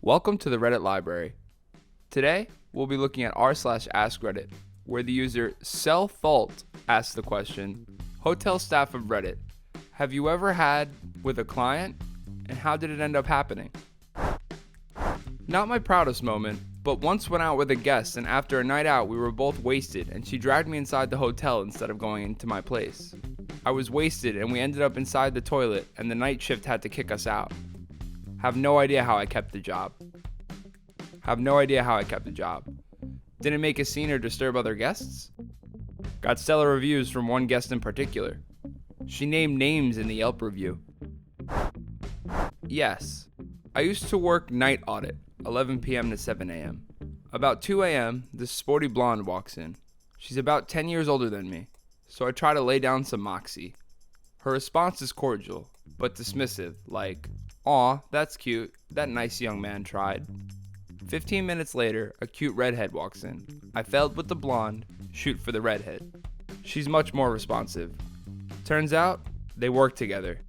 Welcome to the Reddit library. Today, we'll be looking at r/AskReddit, where the user Selfault asks the question, Hotel staff of Reddit, have you ever had with a client, and how did it end up happening? Not my proudest moment, but once went out with a guest and after a night out we were both wasted and she dragged me inside the hotel instead of going into my place. I was wasted and we ended up inside the toilet and the night shift had to kick us out. Have no idea how I kept the job. Didn't make a scene or disturb other guests? Got stellar reviews from one guest in particular. She named names in the Yelp review. Yes, I used to work night audit, 11 p.m. to 7 a.m. About 2 a.m., this sporty blonde walks in. She's about 10 years older than me, so I try to lay down some moxie. Her response is cordial, but dismissive, like, "Aw, that's cute, that nice young man tried." 15 minutes later, a cute redhead walks in. I failed with the blonde, shoot for the redhead. She's much more responsive. Turns out, they work together.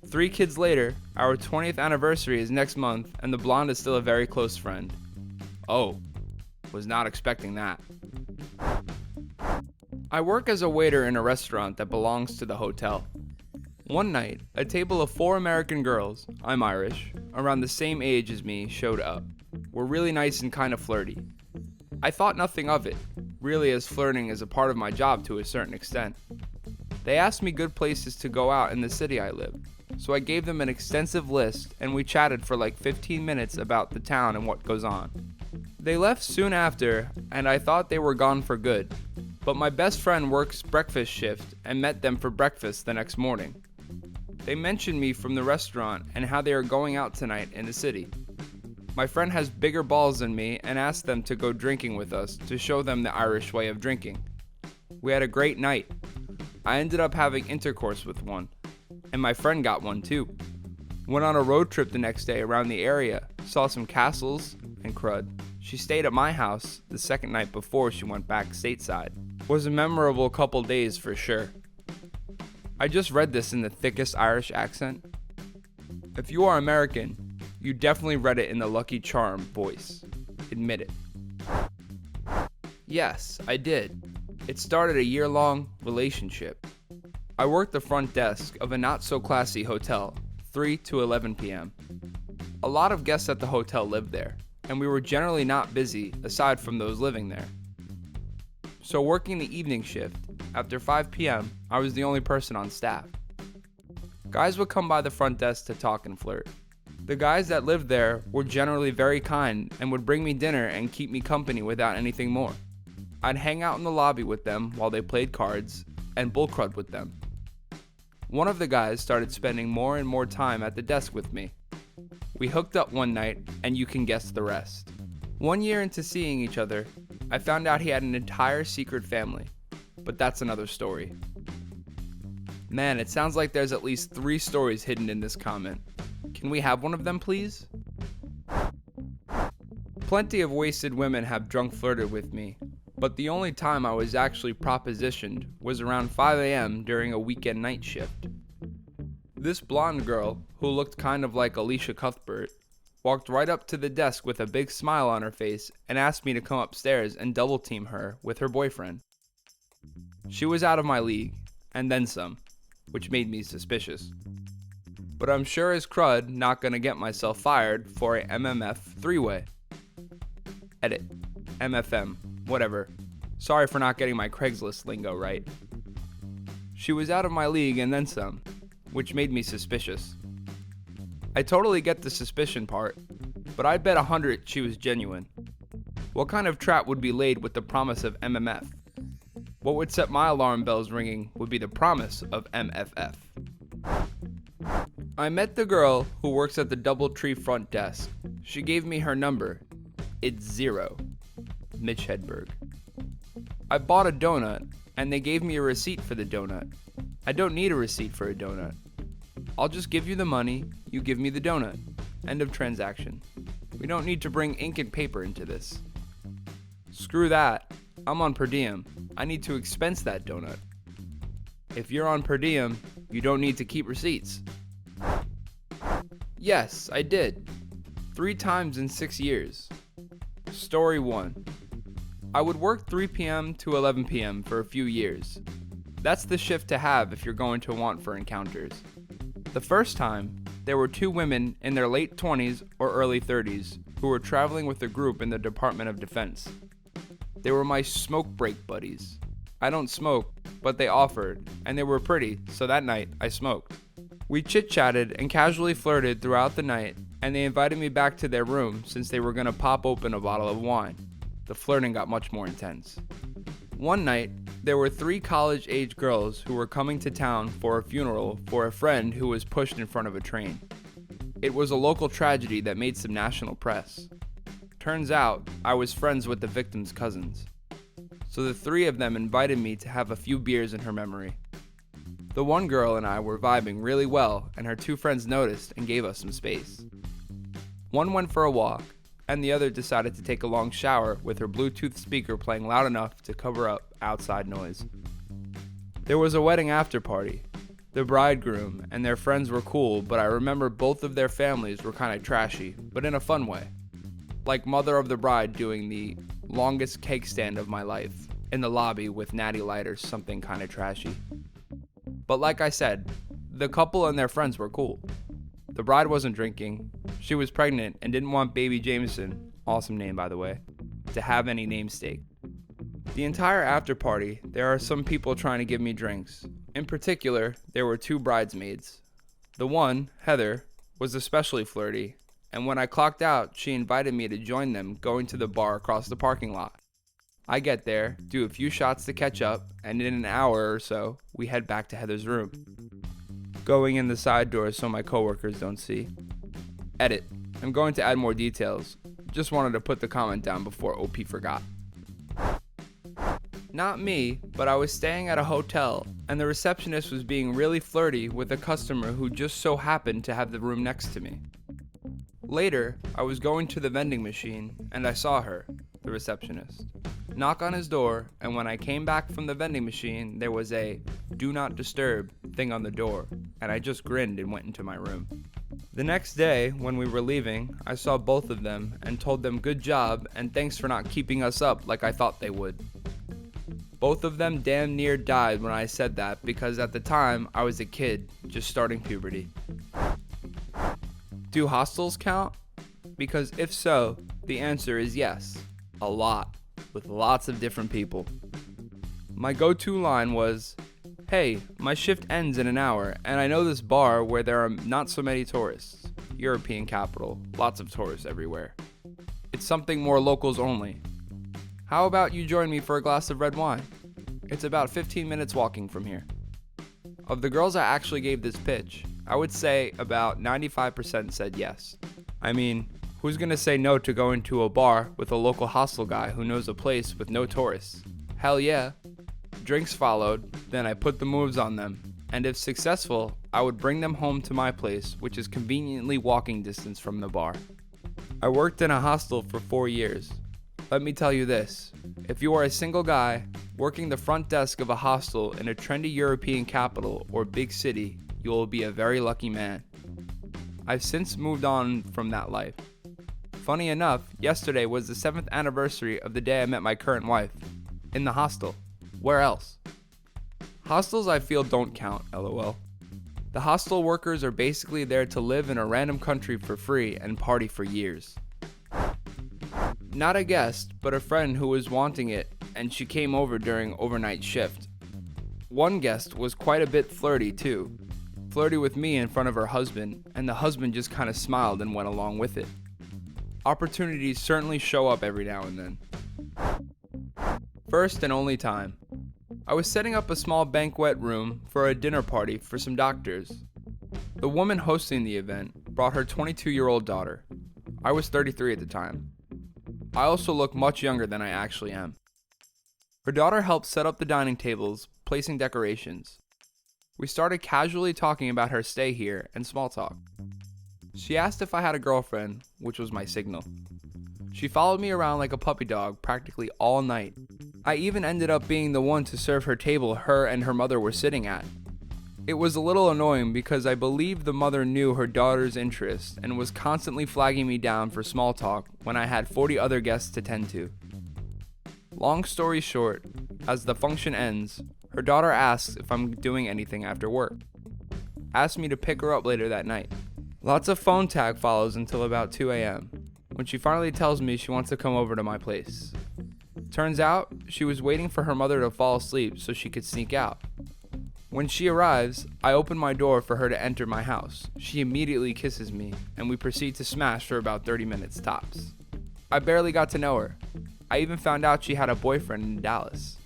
3 kids later, our 20th anniversary is next month, and the blonde is still a very close friend. Oh, was not expecting that. I work as a waiter in a restaurant that belongs to the hotel. One night, a table of 4 American girls, I'm Irish, around the same age as me showed up. Were really nice and kind of flirty. I thought nothing of it, really, as flirting is a part of my job to a certain extent. They asked me good places to go out in the city I live, so I gave them an extensive list and we chatted for like 15 minutes about the town and what goes on. They left soon after and I thought they were gone for good, but my best friend works breakfast shift and met them for breakfast the next morning. They mentioned me from the restaurant and how they are going out tonight in the city. My friend has bigger balls than me and asked them to go drinking with us to show them the Irish way of drinking. We had a great night. I ended up having intercourse with one, and my friend got one too. Went on a road trip the next day around the area, saw some castles, and crud. She stayed at my house the second night before she went back stateside. Was a memorable couple days for sure. I just read this in the thickest Irish accent. If you are American, you definitely read it in the Lucky Charm voice. Admit it. Yes, I did. It started a year-long relationship. I worked the front desk of a not-so-classy hotel, 3 to 11 p.m. A lot of guests at the hotel lived there, and we were generally not busy aside from those living there. So working the evening shift, after 5 p.m., I was the only person on staff. Guys would come by the front desk to talk and flirt. The guys that lived there were generally very kind and would bring me dinner and keep me company without anything more. I'd hang out in the lobby with them while they played cards and bullcrud with them. One of the guys started spending more and more time at the desk with me. We hooked up one night and you can guess the rest. 1 year into seeing each other, I found out he had an entire secret family, but that's another story. Man, it sounds like there's at least 3 stories hidden in this comment. Can we have one of them, please? Plenty of wasted women have drunk flirted with me, but the only time I was actually propositioned was around 5 a.m. during a weekend night shift. This blonde girl, who looked kind of like Alicia Cuthbert, walked right up to the desk with a big smile on her face and asked me to come upstairs and double team her with her boyfriend. She was out of my league, and then some, which made me suspicious. But I'm sure as crud not gonna get myself fired for a MMF 3-way. Edit. MFM. Whatever. Sorry for not getting my Craigslist lingo right. She was out of my league and then some, which made me suspicious. I totally get the suspicion part, but I'd bet 100 she was genuine. What kind of trap would be laid with the promise of MMF? What would set my alarm bells ringing would be the promise of MFF. I met the girl who works at the DoubleTree front desk. She gave me her number. It's 0. Mitch Hedberg. I bought a donut, and they gave me a receipt for the donut. I don't need a receipt for a donut. I'll just give you the money, you give me the donut. End of transaction. We don't need to bring ink and paper into this. Screw that. I'm on per diem. I need to expense that donut. If you're on per diem, you don't need to keep receipts. Yes, I did. 3 times in 6 years. Story 1. I would work 3 p.m. to 11 p.m. for a few years. That's the shift to have if you're going to want for encounters. The first time, there were 2 women in their late 20s or early 30s who were traveling with a group in the Department of Defense. They were my smoke break buddies. I don't smoke, but they offered, and they were pretty, so that night I smoked. We chit-chatted and casually flirted throughout the night, and they invited me back to their room since they were going to pop open a bottle of wine. The flirting got much more intense. One night, there were 3 college-age girls who were coming to town for a funeral for a friend who was pushed in front of a train. It was a local tragedy that made some national press. Turns out, I was friends with the victim's cousins. So the 3 of them invited me to have a few beers in her memory. The one girl and I were vibing really well, and her 2 friends noticed and gave us some space. One went for a walk, and the other decided to take a long shower with her Bluetooth speaker playing loud enough to cover up outside noise. There was a wedding after party. The bridegroom and their friends were cool, but I remember both of their families were kind of trashy, but in a fun way. Like mother of the bride doing the longest cake stand of my life in the lobby with natty lighters, something kind of trashy. But like I said, the couple and their friends were cool. The bride wasn't drinking, she was pregnant and didn't want baby Jameson, awesome name by the way, to have any namesake. The entire after party, there are some people trying to give me drinks. In particular, there were 2 bridesmaids. The one, Heather, was especially flirty, and when I clocked out, she invited me to join them going to the bar across the parking lot. I get there, do a few shots to catch up, and in an hour or so, we head back to Heather's room. Going in the side door so my coworkers don't see. Edit. I'm going to add more details. Just wanted to put the comment down before OP forgot. Not me, but I was staying at a hotel, and the receptionist was being really flirty with a customer who just so happened to have the room next to me. Later, I was going to the vending machine, and I saw her, the receptionist, knock on his door, and when I came back from the vending machine, there was a "Do Not Disturb" thing on the door, and I just grinned and went into my room. The next day, when we were leaving, I saw both of them and told them good job and thanks for not keeping us up like I thought they would. Both of them damn near died when I said that because at the time, I was a kid, just starting puberty. Do hostels count? Because if so, the answer is yes, a lot, with lots of different people. My go-to line was, "Hey, my shift ends in an hour, and I know this bar where there are not so many tourists. European capital, lots of tourists everywhere. It's something more locals only. How about you join me for a glass of red wine? It's about 15 minutes walking from here." Of the girls I actually gave this pitch, I would say about 95% said yes. I mean, who's gonna say no to going to a bar with a local hostel guy who knows a place with no tourists? Hell yeah. Drinks followed, then I put the moves on them, and if successful, I would bring them home to my place, which is conveniently walking distance from the bar. I worked in a hostel for 4 years. Let me tell you this, if you are a single guy working the front desk of a hostel in a trendy European capital or big city, you will be a very lucky man. I've since moved on from that life. Funny enough, yesterday was the 7th anniversary of the day I met my current wife. In the hostel. Where else? Hostels I feel don't count, lol. The hostel workers are basically there to live in a random country for free and party for years. Not a guest, but a friend who was wanting it, and she came over during overnight shift. One guest was quite a bit flirty too. Flirty with me in front of her husband, and the husband just kind of smiled and went along with it. Opportunities certainly show up every now and then. First and only time. I was setting up a small banquet room for a dinner party for some doctors. The woman hosting the event brought her 22-year-old daughter. I was 33 at the time. I also look much younger than I actually am. Her daughter helped set up the dining tables, placing decorations. We started casually talking about her stay here and small talk. She asked if I had a girlfriend, which was my signal. She followed me around like a puppy dog practically all night. I even ended up being the one to serve her table her and her mother were sitting at. It was a little annoying because I believe the mother knew her daughter's interests and was constantly flagging me down for small talk when I had 40 other guests to tend to. Long story short, as the function ends, her daughter asks if I'm doing anything after work. Asks me to pick her up later that night. Lots of phone tag follows until about 2 a.m. when she finally tells me she wants to come over to my place. Turns out, she was waiting for her mother to fall asleep so she could sneak out. When she arrives, I open my door for her to enter my house. She immediately kisses me, and we proceed to smash for about 30 minutes tops. I barely got to know her. I even found out she had a boyfriend in Dallas.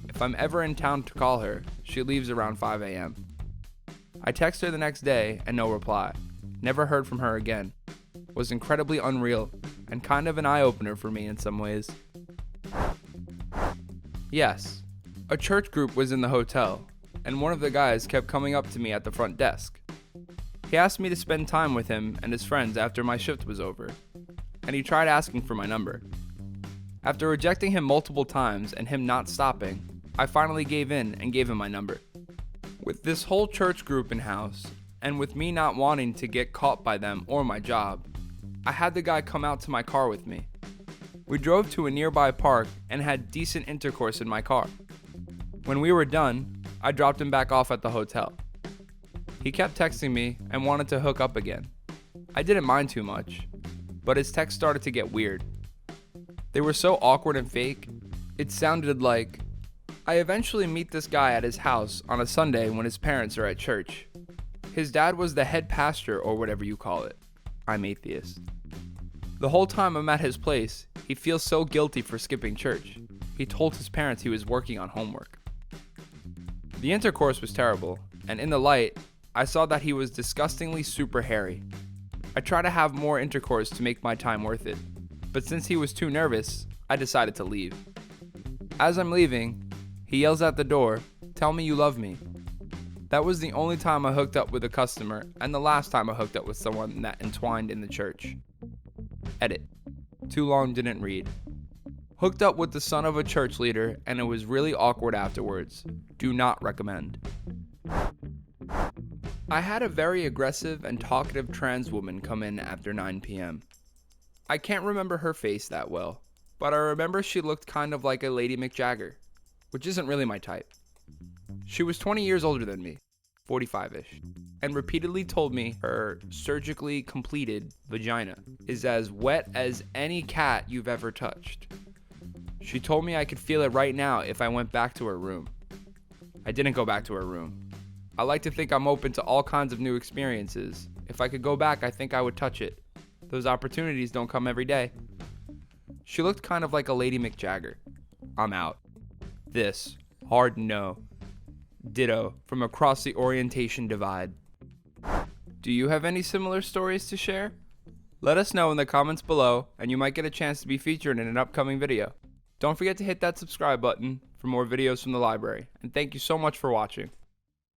If I'm ever in town to call her, she leaves around 5 a.m. I text her the next day and no reply. Never heard from her again. Was incredibly unreal and kind of an eye-opener for me in some ways. Yes, a church group was in the hotel, and one of the guys kept coming up to me at the front desk. He asked me to spend time with him and his friends after my shift was over, and he tried asking for my number. After rejecting him multiple times and him not stopping, I finally gave in and gave him my number. With this whole church group in house, and with me not wanting to get caught by them or my job, I had the guy come out to my car with me. We drove to a nearby park and had decent intercourse in my car. When we were done, I dropped him back off at the hotel. He kept texting me and wanted to hook up again. I didn't mind too much, but his texts started to get weird. They were so awkward and fake, it sounded like, I eventually meet this guy at his house on a Sunday when his parents are at church. His dad was the head pastor or whatever you call it. I'm atheist. The whole time I'm at his place, he feels so guilty for skipping church. He told his parents he was working on homework. The intercourse was terrible, and in the light, I saw that he was disgustingly super hairy. I tried to have more intercourse to make my time worth it, but since he was too nervous, I decided to leave. As I'm leaving, he yells at the door, "Tell me you love me." That was the only time I hooked up with a customer, and the last time I hooked up with someone that entwined in the church. Edit. Too long, didn't read. Hooked up with the son of a church leader, and it was really awkward afterwards. Do not recommend. I had a very aggressive and talkative trans woman come in after 9 p.m. I can't remember her face that well, but I remember she looked kind of like a Lady McJagger, which isn't really my type. She was 20 years older than me, 45-ish, and repeatedly told me her surgically completed vagina is as wet as any cat you've ever touched. She told me I could feel it right now if I went back to her room. I didn't go back to her room. I like to think I'm open to all kinds of new experiences. If I could go back, I think I would touch it. Those opportunities don't come every day. She looked kind of like a Lady McJagger. I'm out. This, hard no. Ditto from across the orientation divide. Do you have any similar stories to share? Let us know in the comments below, and you might get a chance to be featured in an upcoming video. Don't forget to hit that subscribe button for more videos from the library, and thank you so much for watching.